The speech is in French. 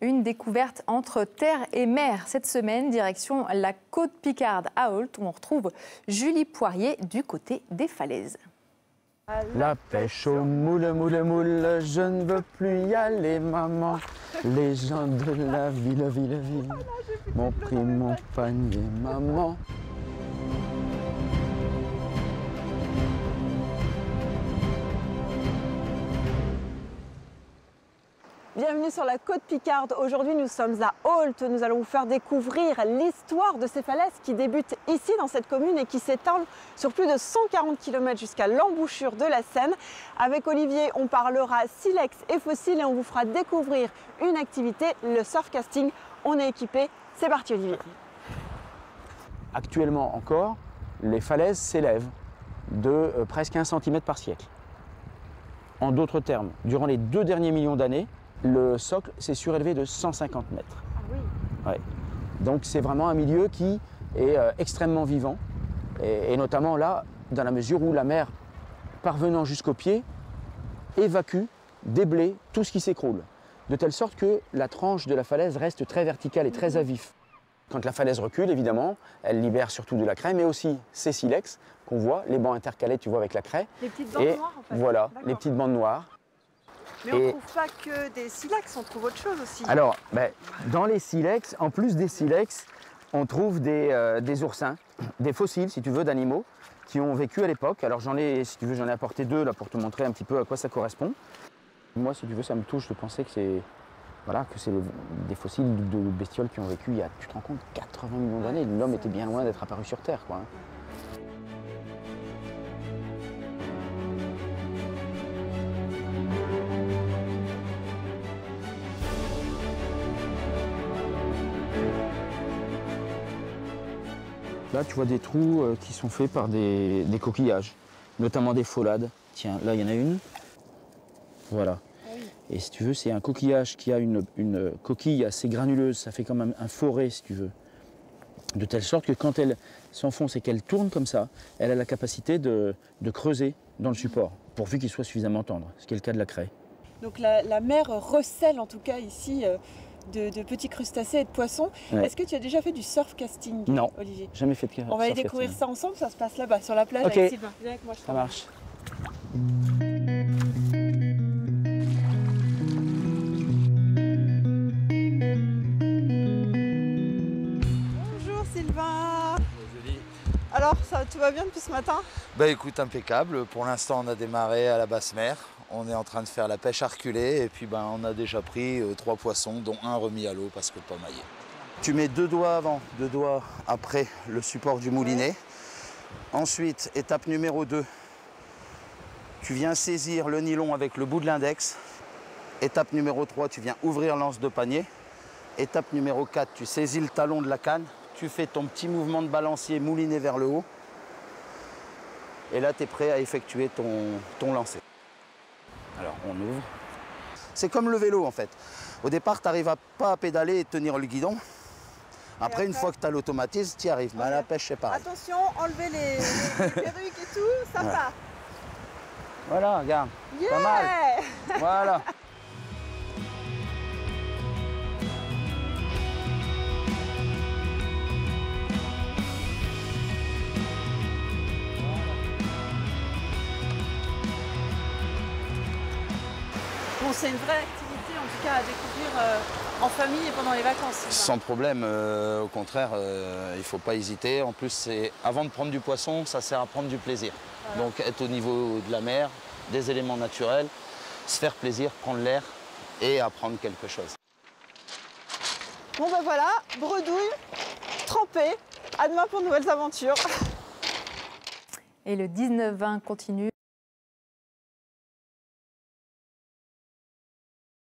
Une découverte entre terre et mer. Cette semaine, direction la côte Picarde à Ault, où on retrouve Julie Poirier du côté des falaises. La pêche au moule, moule, moule, je ne veux plus y aller, maman. Les gens de la ville, m'ont pris mon panier, maman. Bienvenue sur la côte Picarde. Aujourd'hui, nous sommes à Ault. Nous allons vous faire découvrir l'histoire de ces falaises qui débutent ici dans cette commune et qui s'étendent sur plus de 140 km jusqu'à l'embouchure de la Seine. Avec Olivier, on parlera silex et fossiles et on vous fera découvrir une activité, le surfcasting. On est équipé. C'est parti, Olivier. Actuellement encore, les falaises s'élèvent de presque 1 cm par siècle. En d'autres termes, durant les 2 derniers millions d'années, le socle s'est surélevé de 150 mètres. Ah oui. Ouais. Donc c'est vraiment un milieu qui est extrêmement vivant, et notamment là, dans la mesure où la mer, parvenant jusqu'au pied, évacue, déblaye tout ce qui s'écroule, de telle sorte que la tranche de la falaise reste très verticale et très à vif. Quand la falaise recule, évidemment, elle libère surtout de la craie, mais aussi ces silex qu'on voit, les bancs intercalés, tu vois, avec la craie. Les petites bandes noires, en fait. Voilà, les petites bandes noires. Mais on ne trouve pas que des silex, on trouve autre chose aussi. Alors, dans les silex, en plus des silex, on trouve des oursins, des fossiles, si tu veux, d'animaux qui ont vécu à l'époque. Alors j'en ai, si tu veux, j'en ai apporté 2 là pour te montrer un petit peu à quoi ça correspond. Moi, si tu veux, ça me touche de penser que c'est des fossiles de bestioles qui ont vécu il y a, tu te rends compte, 80 millions d'années. L'homme était bien loin d'être apparu sur Terre, quoi. Là, tu vois des trous qui sont faits par des coquillages, notamment des phollades. Tiens, là, il y en a une. Voilà. Et si tu veux, c'est un coquillage qui a une coquille assez granuleuse. Ça fait comme un forêt, si tu veux. De telle sorte que quand elle s'enfonce et qu'elle tourne comme ça, elle a la capacité de creuser dans le support, pourvu qu'il soit suffisamment tendre, ce qui est le cas de la craie. Donc la mer recèle en tout cas ici de petits crustacés et de poissons. Ouais. Est-ce que tu as déjà fait du surfcasting, Non, Olivier? Jamais fait de surfcasting. On va aller découvrir ça ensemble, ça se passe là-bas sur la plage Okay. avec Sylvain. Viens avec moi, ça marche. Bonjour Sylvain. Alors, tout va bien depuis ce matin? Bah écoute, impeccable. Pour l'instant, on a démarré à la basse mer. On est en train de faire la pêche arculée et puis on a déjà pris 3 poissons, dont un remis à l'eau parce que pas maillé. Tu mets 2 doigts avant, 2 doigts après le support du moulinet. Ensuite, étape numéro 2, tu viens saisir le nylon avec le bout de l'index. Étape numéro 3, tu viens ouvrir l'anse de panier. Étape numéro 4, tu saisis le talon de la canne. Tu fais ton petit mouvement de balancier mouliné vers le haut. Et là, tu es prêt à effectuer ton lancer. Alors, on ouvre. C'est comme le vélo, en fait. Au départ, tu n'arrives pas à pédaler et tenir le guidon. Après, une fois que tu as l'automatisme, tu y arrives. Mais à la pêche, c'est pareil. Attention, enlevez les perruques et tout, ça part. Voilà, regarde. Yeah. Pas mal. Voilà. Bon, c'est une vraie activité en tout cas à découvrir en famille et pendant les vacances. Sans problème, au contraire, il ne faut pas hésiter. En plus, avant de prendre du poisson, ça sert à prendre du plaisir. Voilà. Donc être au niveau de la mer, des éléments naturels, se faire plaisir, prendre l'air et apprendre quelque chose. Bon ben voilà, bredouille, trempée, à demain pour de nouvelles aventures. Et le 19-20 continue.